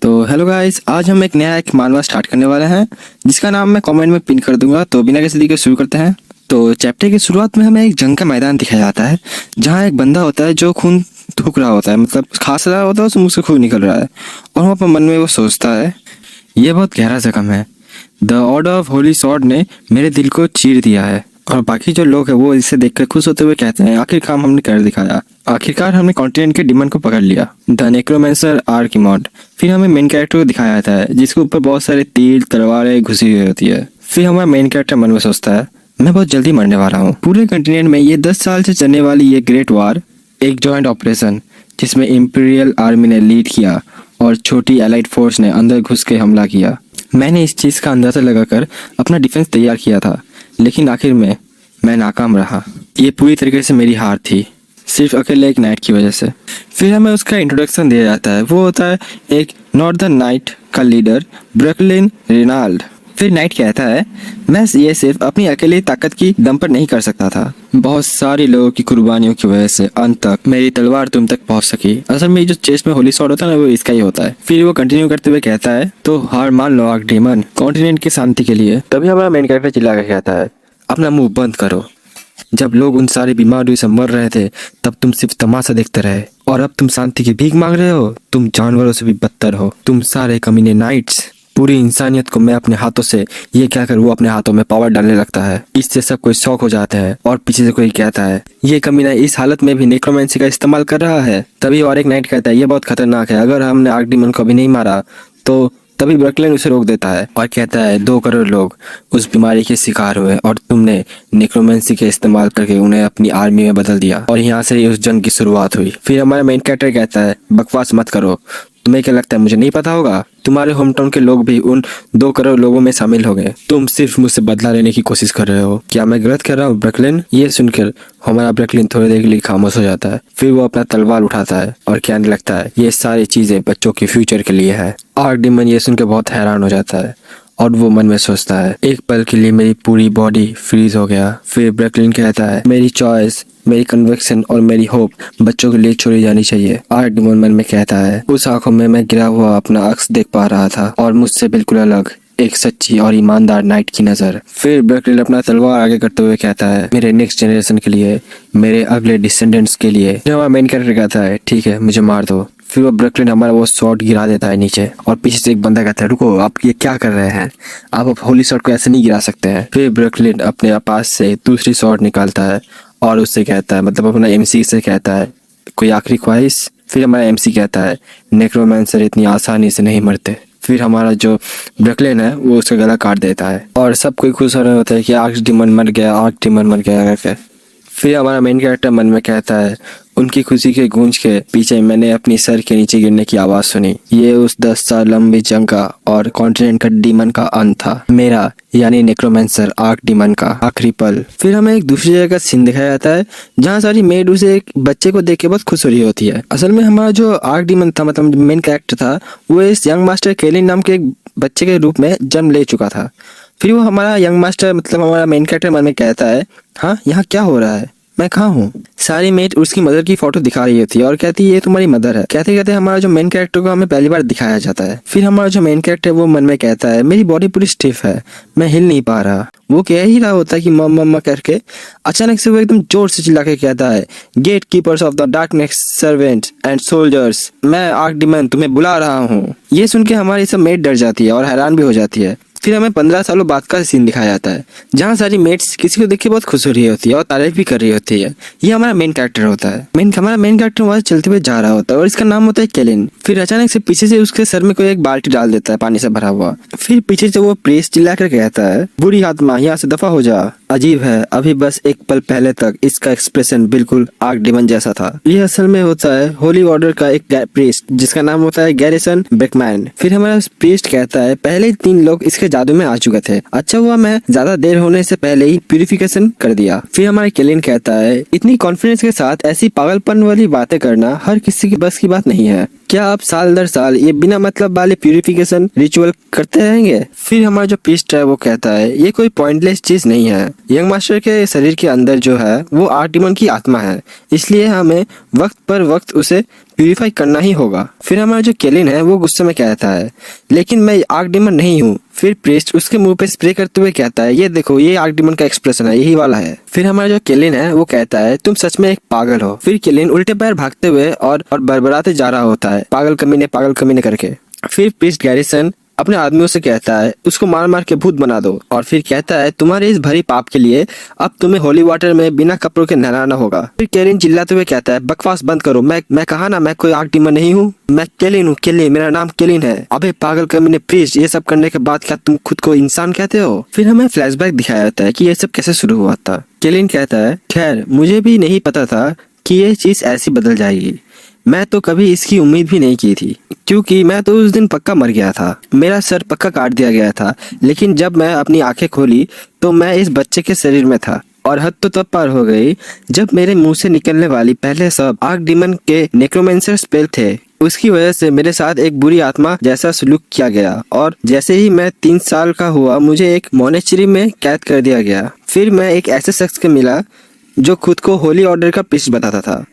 तो hello guys, आज हम एक मानवा स्टार्ट करने वाले हैं जिसका नाम मैं कमेंट में पिन कर दूंगा। तो बिना किसी देरी के शुरू करते हैं। तो चैप्टर की शुरुआत में हमें एक जंग का मैदान दिखाया जाता है जहां एक बंदा होता है जो खून थूक रहा होता है, मतलब खांस रहा होता है, उसके मुंह से खून निकल रहा है और वो अपने मन में वो सोचता है ये बहुत गहरा जख्म है। The order of Holi sword ने मेरे दिल को चीर दिया है। और बाकी जो लोग हैं वो इसे देखकर खुश होते हुए कहते हैं आखिरकार हमने कर दिखाया, आखिरकार हमने कॉन्टिनेंट के डिमन को पकड़ लिया, द नेक्रोमेंसर आर्किमॉड। फिर हमें मेन कैरेक्टर को दिखाया जाता है जिसके ऊपर बहुत सारे तीर तलवारें घुसी हुई होती है। फिर हमारा मेन कैरेक्टर मन में सोचता है मैं बहुत जल्दी मरने वाला हूँ। पूरे कॉन्टिनेंट में ये 10 साल से चलने वाली ये ग्रेट वार एक जॉइंट ऑपरेशन जिसमें इंपीरियल आर्मी ने लीड किया और छोटी एलाइड फोर्स ने अंदर घुस के हमला किया। मैंने इस चीज़ का अंदाजा लगाकर अपना डिफेंस तैयार किया था, लेकिन आखिर में मैं नाकाम रहा। ये पूरी तरीके से मेरी हार थी, सिर्फ अकेले एक नाइट की वजह से। फिर हमें उसका इंट्रोडक्शन दिया जाता है। वो होता है एक नॉर्दर्न नाइट का लीडर ब्रकलिन रेनाल्ड। फिर नाइट कहता है मैं ये सिर्फ अपनी अकेली ताकत की दम पर नहीं कर सकता था, बहुत सारे लोगों की कुर्बानियों की वजह से अंत तक मेरी तलवार तुम तक पहुंच सकी। असल में जो चेस्ट में होली स्वॉर्ड होता है ना, वो इसका ही होता है। फिर वो कंटिन्यू करते हुए कहता है तो हार मान लो आर्कडेमन, कॉन्टिनेंट की शांति के लिए। तभी हमारा मेन कैरेक्टर चिल्ला कर कहता है अपना मुंह बंद करो। जब लोग उन सारी बीमारियों से मर रहे थे तब तुम सिर्फ तमाशा देखते रहे, और अब तुम शांति की भीख मांग रहे हो। तुम जानवरों से भी बदतर हो, तुम सारे कमीने नाइट्स। पूरी इंसानियत को मैं अपने हाथों से ये कहकर वो अपने हाथों में पावर डालने लगता है। इससे सब कोई शौक हो जाता है और पीछे से कोई कहता है ये कमीना इस हालत में भी नेक्रोमेंसी का इस्तेमाल कर रहा है। तभी और एक नाइट कहता है ये बहुत खतरनाक है, अगर हमने आर्कडेमन को अभी नहीं मारा तो। तभी ब्रकलिन उसे रोक देता है और कहता है 2 करोड़ लोग उस बीमारी के शिकार हुए और तुमने नेक्रोमेंसी के इस्तेमाल करके उन्हें अपनी आर्मी में बदल दिया, और यहाँ से ही उस जंग की शुरुआत हुई। फिर हमारा मेन कैरेक्टर कहता है बकवास मत करो, तुम्हें क्या लगता है मुझे नहीं पता होगा? तुम्हारे होम टाउन के लोग भी उन 2 करोड़ लोगों में शामिल हो गए। तुम सिर्फ मुझसे बदला लेने की कोशिश कर रहे हो। क्या मैं गलत कर रहा हूँ ब्रकलिन? ये सुनकर हमारा ब्रकलिन थोड़ी देर के लिए खामोश हो जाता है। फिर वो अपना तलवार उठाता है और कहने लगता है ये सारी चीजें बच्चों के फ्यूचर के लिए है। आर्कडेमन ये सुनकर बहुत हैरान हो जाता है और वो मन में सोचता है एक पल के लिए मेरी पूरी बॉडी फ्रीज हो गया। फिर ब्रकलिन कहता है मेरी चॉइस, मेरी कन्विक्शन और मेरी होप बच्चों के लिए छोड़ी जानी चाहिए। आर्कडेमन मन में कहता है उस आंखों में मैं गिरा हुआ अपना अक्स देख पा रहा था और मुझसे बिल्कुल अलग एक सच्ची और ईमानदार नाइट की नजर। फिर ब्रकलिन अपना तलवार आगे करते हुए कहता है मेरे नेक्स्ट जनरेशन के लिए, मेरे अगले डिसेंडेंट्स के लिए। हमारा मेन कैरेक्टर कहता है ठीक है मुझे मार दो। फिर वो ब्रकलिन हमारा वो शॉट गिरा देता है नीचे, और पीछे से एक बंदा कहता है रुको आप ये क्या कर रहे हैं, आप होली शॉट को ऐसे नहीं गिरा सकते हैं। फिर ब्रकलिन अपने पास से दूसरी शॉट निकालता है और उससे कहता है, मतलब अपना एमसी से कहता है कोई आखिरी ख्वाहिश। फिर हमारा एमसी कहता है नेक्रोमेंसर इतनी आसानी से नहीं मरते। फिर हमारा जो ब्रकलिन है वो उसका गला काट देता है और सब कोई खुश हो रहे होता है कि आर्कडेमन मर गया, आर्कडेमन मर गया करके। फिर हमारा मेन कैरेक्टर मन में कहता है उनकी खुशी के गूंज के पीछे मैंने अपनी सर के नीचे गिरने की आवाज सुनी। ये उस 10 साल लंबी जंग का और कॉन्टिनेंट का डीमन का अंत था, मेरा यानी नेक्रोमेंसर आर्कडेमन का आखिरी पल। फिर हमें एक दूसरी जगह का सीन दिखाया जाता है जहाँ सारी मेड उसे एक बच्चे को देख के बहुत खुश हो रही होती है। असल में हमारा जो आर्कडेमन था, मतलब मेन कैरेक्टर था, वो इस यंग मास्टर केलिन नाम के एक बच्चे के रूप में जन्म ले चुका था। फिर वो हमारा यंग मास्टर, मतलब हमारा मेन कैरेक्टर मन में कहता है हाँ यहाँ क्या हो रहा है, मैं कहाँ हूँ? सारी मेट उसकी मदर की फोटो दिखा रही होती है और कहती है ये तुम्हारी मदर है। कहते कहते हमारा जो मेन कैरेक्टर को हमें पहली बार दिखाया जाता है। फिर हमारा जो मेन कैरेक्टर वो मन में कहता है मेरी बॉडी पूरी स्टिफ है, मैं हिल नहीं पा रहा। वो कह ही रहा होता है कि मम्मा मम्मा करके अचानक से वो एकदम जोर से चिल्ला के कहता है gatekeepers of the darkness servant and soldiers, मैं आर्कडेमन तुम्हें बुला रहा हूँ। ये सुन के हमारी सब मेट डर जाती है और हैरान भी हो जाती है। फिर हमें 15 सालों बाद का सीन दिखाया जाता है जहाँ सारी मेट्स किसी को देख के बहुत खुश हो रही होती है और तारीफ भी कर रही होती है। ये हमारा मेन कैरेक्टर होता है। हमारा मेन कैरेक्टर वहां चलते हुए जा रहा होता है और इसका नाम होता है केलिन। फिर अचानक से पीछे से उसके सर में कोई एक बाल्टी डाल देता है पानी से भरा हुआ। फिर पीछे से वो प्रीस्ट चिल्ला कर कहता है बुरी आत्मा यहाँ से दफा हो जा। अजीब है, अभी बस एक पल पहले तक इसका एक्सप्रेशन बिल्कुल आर्कडेमन जैसा था। ये असल में होता है होली ऑर्डर का एक प्रीस्ट जिसका नाम होता है गैरिसन बेकमैन। फिर हमारा प्रीस्ट कहता है पहले 3 लोग इसके जादू में आ चुके थे, अच्छा हुआ मैं ज्यादा देर होने से पहले ही प्यूरिफिकेशन कर दिया। फिर हमारा केलिन कहता है इतनी कॉन्फिडेंस के साथ ऐसी पागलपन वाली बातें करना हर किसी की बस की बात नहीं है। क्या आप साल दर साल ये बिना मतलब वाले प्यूरिफिकेशन रिचुअल करते रहेंगे? फिर हमारा जो प्रीस्ट है वो कहता है ये कोई पॉइंटलेस चीज नहीं है। यंग मास्टर के शरीर के अंदर जो है वो आर्कडेमन की आत्मा है, इसलिए हमें वक्त पर वक्त उसे प्यूरिफाई करना ही होगा। फिर हमारा जो केलिन है वो गुस्से में कहता है, लेकिन मैं आर्क डीमन नहीं हूँ। फिर प्रीस्ट उसके मुंह पे स्प्रे करते हुए कहता है, ये देखो ये आर्क डीमन का एक्सप्रेशन है, यही वाला है। फिर हमारा जो केलिन है वो कहता है, तुम सच में एक पागल हो। फिर केलिन उल्टे पैर भागते हुए और बड़बड़ाते जा रहा होता है, पागल कमीने करके। फिर प्रीस्ट गैरिसन अपने आदमियों से कहता है, उसको मार मार के भूत बना दो। और फिर कहता है, तुम्हारे इस भरी पाप के लिए अब तुम्हें होली वाटर में बिना कपड़ों के नहलाना होगा। फिर केलिन चिल्लाते हुए कहता है, बकवास बंद करो, मैं कहा ना मैं कोई आर्क डीमन नहीं हूँ, मैं केलिन हूँ, केलिन, मेरा नाम केलिन है। अबे पागल कमीने प्रीस्ट, ये सब करने के बाद क्या तुम खुद को इंसान कहते हो? फिर हमें फ्लैशबैक दिखाया जाता है कि ये सब कैसे शुरू हुआ था। केलिन कहता है, खैर मुझे भी नहीं पता था कि ये चीज ऐसी बदल जाएगी। मैं तो कभी इसकी उम्मीद भी नहीं की थी, क्योंकि मैं तो उस दिन पक्का मर गया था, मेरा सर पक्का काट दिया गया था। लेकिन जब मैं अपनी आंखें खोली तो मैं इस बच्चे के शरीर में था। और हद तो तब पार हो गई जब मेरे मुंह से निकलने वाली पहले सब आर्क डीमन के नेक्रोमेंसर स्पेल थे। उसकी वजह से मेरे साथ एक बुरी आत्मा जैसा सलूक किया गया, और जैसे ही मैं 3 साल का हुआ मुझे एक मोनेस्ट्री में कैद कर दिया गया। फिर मैं एक ऐसे शख्स के मिला जो खुद को होली ऑर्डर का प्रीस्ट बताता था।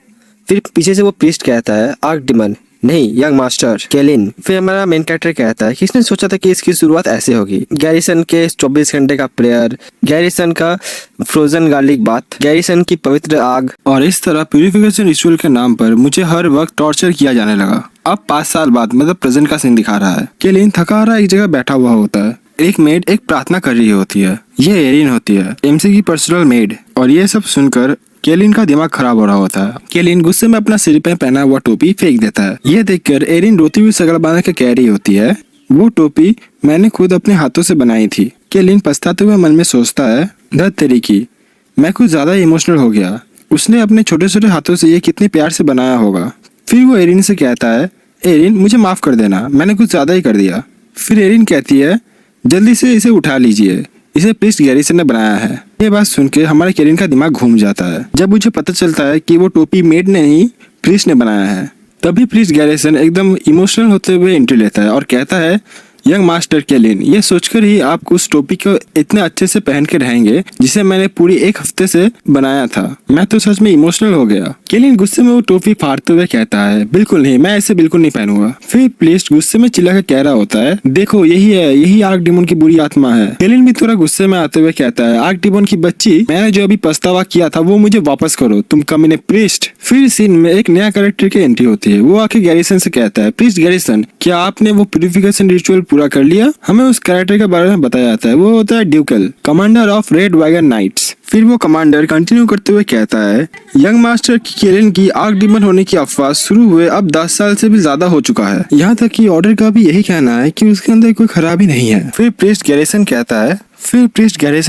फिर पीछे से वो प्रीस्ट कहता है, आर्क डीमन नहीं, यंग मास्टर केलिन। फिर हमारा मेन कैरेक्टर कहता है, किसने सोचा था कि इसकी शुरुआत ऐसे होगी। गैरिसन के 24 घंटे का प्रेयर, गैरिसन का फ्रोजन गार्लिक बाथ, गैरिसन की पवित्र आग, और इस तरह प्यूरिफिकेशन रिचुअल के नाम पर मुझे हर वक्त टॉर्चर किया जाने लगा। अब 5 साल बाद मतलब प्रेजेंट का सीन दिखा रहा है। केलिन थका हारा एक जगह बैठा हुआ होता है। एक मेड एक प्रार्थना कर रही होती है, ये एरिन होती है, एमसी की पर्सनल मेड। और ये सब सुनकर केलिन का दिमाग खराब हो रहा होता है। केलिन गुस्से में अपना सिर पे पहना हुआ टोपी फेंक देता है। ये देखकर एरिन रोती हुई शक्ल बना के कह रही होती है, वो टोपी मैंने खुद अपने हाथों से बनाई थी। केलिन पछताते हुए मन में सोचता है, धत तेरी की, मैं कुछ ज्यादा इमोशनल हो गया। उसने अपने छोटे छोटे हाथों से ये कितने प्यार से बनाया होगा। फिर वो एरिन से कहता है, एरिन मुझे माफ कर देना, मैंने कुछ ज्यादा ही कर दिया। फिर एरिन कहती है, जल्दी से इसे उठा लीजिए, इसे प्रीस्ट गैरिसन ने बनाया है। ये बात सुन के हमारे केलिन का दिमाग घूम जाता है जब मुझे पता चलता है कि वो टोपी मेड ने नहीं प्रीस्ट ने बनाया है। तभी प्रीस्ट गैरिसन एकदम इमोशनल होते हुए एंट्री लेता है और कहता है, यंग मास्टर केलिन, ये सोचकर ही आप उस टोपी को इतने अच्छे से पहन के रहेंगे जिसे मैंने पूरी 1 हफ्ते से बनाया था। मैं तो सच में इमोशनल हो गया। केलिन गुस्से में वो टोपी फाड़ते हुए कहता है, बिल्कुल नहीं, मैं ऐसे बिल्कुल नहीं पहनूंगा। फिर प्रीस्ट गुस्से में चिल्ला कर कह रहा होता है, देखो यही है, यही आर्क डीमन की बुरी आत्मा है। केलिन भी थोड़ा गुस्से में आते हुए कहता है, आर्क डीमन की बच्ची, मैंने जो अभी पछतावा किया था वो मुझे वापस करो, तुम कमीने प्रीस्ट। फिर सीन में एक नया कैरेक्टर की एंट्री होती है। वो आके गैरिसन से कहता है, प्रीस्ट गैरिसन, क्या आपने वो प्यूरिफिकेशन रिचुअल पूरा कर लिया? हमें उस कैरेक्टर के बारे में बताया जाता है। वो होता है ड्यूकल, commander of red wagon knights. फिर वो कमांडर कंटिन्यू करते हुए कहता है, यंग मास्टर केलिन की आर्क डीमन होने की अफवाह शुरू हुए अब 10 साल से भी ज्यादा हो चुका है। यहाँ तक कि ऑर्डर का भी यही कहना है कि उसके अंदर कोई खराबी नहीं है। फिर प्रीस्ट गैरिसन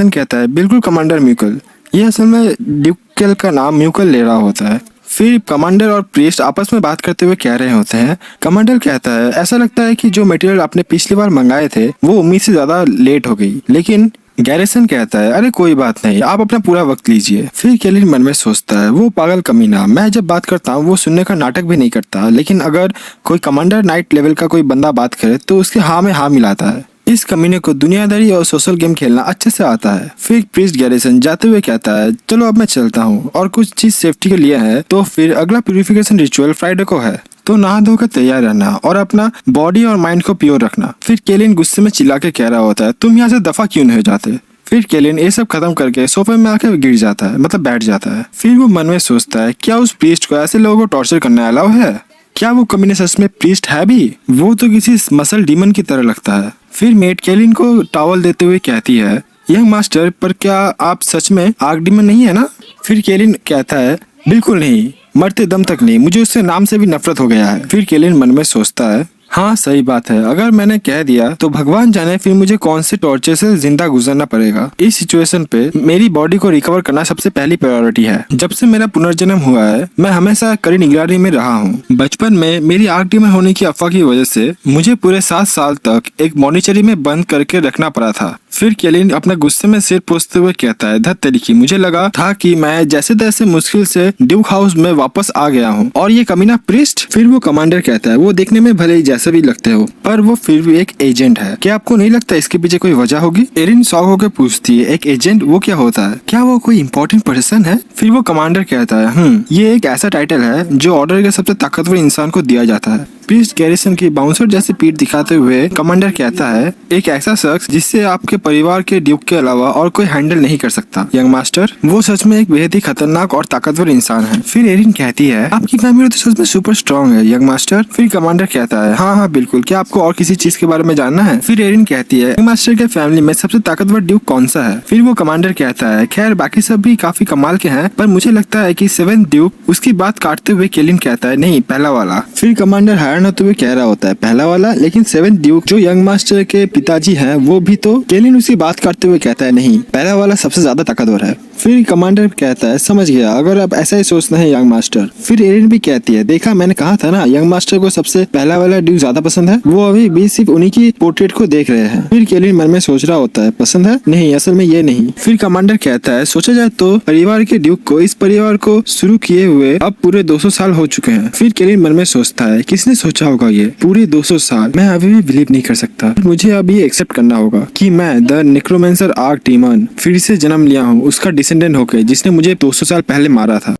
कहता है, बिल्कुल कमांडर म्यूकल। ये असल में ड्यूकल का नाम म्यूकल ले रहा होता है। फिर कमांडर और प्रीस्ट आपस में बात करते हुए कह रहे होते हैं। कमांडर कहता है, ऐसा लगता है कि जो मटेरियल आपने पिछली बार मंगाए थे वो उम्मीद से ज्यादा लेट हो गई। लेकिन गैरिसन कहता है, अरे कोई बात नहीं, आप अपना पूरा वक्त लीजिए। फिर केलिन मन में सोचता है, वो पागल कमीना, मैं जब बात करता हूँ वो सुनने का नाटक भी नहीं करता, लेकिन अगर कोई कमांडर नाइट लेवल का कोई बंदा बात करे तो उसके हाँ में हाँ मिलाता है। इस कमीने को दुनियादारी और सोशल गेम खेलना अच्छे से आता है। फिर प्रीस्ट गैरिसन जाते हुए कहता है, चलो अब मैं चलता हूँ, और कुछ चीज सेफ्टी के लिए है, तो फिर अगला प्यूरिफिकेशन रिचुअल फ्राइडे को है, तो नहा धोकर तैयार रहना और अपना बॉडी और माइंड को प्योर रखना। फिर केलिन गुस्से में चिल्ला के कह रहा होता है, तुम यहाँ से दफा क्यों नहीं हो जाते? फिर केलिन ये सब खत्म करके सोफे में आकर गिर जाता है, मतलब बैठ जाता है। फिर वो मन में सोचता है, क्या उस प्रीस्ट को ऐसे लोगों को टॉर्चर करना अलाउ है? क्या वो कमीने सच में प्रीस्ट है भी? वो तो किसी मसल डीमन की तरह लगता है। फिर मेड केलिन को टॉवल देते हुए कहती है, यंग मास्टर, पर क्या आप सच में आर्क डीमन नहीं है ना? फिर केलिन कहता है, बिल्कुल नहीं, मरते दम तक नहीं, मुझे उसके नाम से भी नफरत हो गया है। फिर केलिन मन में सोचता है, हाँ सही बात है, अगर मैंने कह दिया तो भगवान जाने फिर मुझे कौन से टॉर्चर से जिंदा गुजरना पड़ेगा। इस सिचुएशन पे मेरी बॉडी को रिकवर करना सबसे पहली प्रायोरिटी है। जब से मेरा पुनर्जन्म हुआ है मैं हमेशा कड़ी निगरानी में रहा हूँ। बचपन में मेरी आर्क डीमन होने की अफवाह की वजह से मुझे पूरे 7 साल तक एक मॉनिटरी में बंद करके रखना पड़ा था। फिर केलिन अपना गुस्से में सिर पोंछते हुए कहता है, धत तेरी की, मुझे लगा था कि मैं जैसे तैसे मुश्किल से ड्यूक हाउस में वापस आ गया हूँ, और ये कमीना प्रिस्ट। फिर वो कमांडर कहता है, वो देखने में भले ही जैसे भी लगते हो पर वो फिर भी एक एजेंट है, क्या आपको नहीं लगता इसके पीछे कोई वजह होगी? एरिन शॉक होकर पूछती है, एक एजेंट, वो क्या होता है? क्या वो कोई इंपॉर्टेंट पर्सन है? फिर वो कमांडर कहता है, ये एक ऐसा टाइटल है जो ऑर्डर के सबसे ताकतवर इंसान को दिया जाता है। प्रिस्ट गैरिसन की बाउंसर जैसे पीठ दिखाते हुए कमांडर कहता है, एक ऐसा शख्स जिससे आपके परिवार के ड्यूक के अलावा और कोई हैंडल नहीं कर सकता। यंग मास्टर, वो सच में एक बेहद ही खतरनाक और ताकतवर इंसान है। फिर एरिन कहती है, आपकी फैमिली तो सच में सुपर स्ट्रॉन्ग है यंग मास्टर। फिर कमांडर कहता है, हाँ बिल्कुल, क्या आपको और किसी चीज के बारे में जानना है? फिर एरिन कहती है, यंग मास्टर के फैमिली में सबसे ताकतवर ड्यूक कौन सा है? फिर वो कमांडर कहता है, खैर बाकी सब भी काफी कमाल के हैं, पर मुझे लगता है कि 7th ड्यूक। उसकी बात काटते हुए केलिन कहता है, नहीं, पहला वाला। फिर कमांडर हैरान होते हुए कह रहा होता है, पहला वाला? लेकिन 7th ड्यूक जो यंग मास्टर के पिताजी हैं वो भी तो। केलिन उसकी बात काटते हुए कहता है, नहीं, पहला वाला सबसे ज्यादा ताकतवर है। फिर कमांडर कहता है, समझ गया, अगर आप ऐसा ही सोचते हैं यंग मास्टर। फिर एरिन भी कहती है, देखा, मैंने कहा था ना, यंग मास्टर को सबसे पहला वाला ड्यूक ज्यादा पसंद है। वो अभी भी सिर्फ उन्हीं की पोर्ट्रेट को देख रहे हैं। फिर केलिन मन में सोच रहा होता है, पसंद है? नहीं, असल में ये नहीं। फिर कमांडर कहता है, सोचा जाए तो परिवार के ड्यूक को, इस परिवार को शुरू किए हुए अब पूरे 200 साल हो चुके हैं। फिर केलिन मन में सोचता है, किसने सोचा होगा ये पूरे 200 साल? मैं अभी भी बिलीव नहीं कर सकता। मुझे अभी एक्सेप्ट करना होगा कि मैं द नेक्रोमेंसर आर्क डीमन फिर से जन्म लिया हूँ, उसका डिसेंडेंट होकर, जिसने मुझे 200 साल पहले मारा था।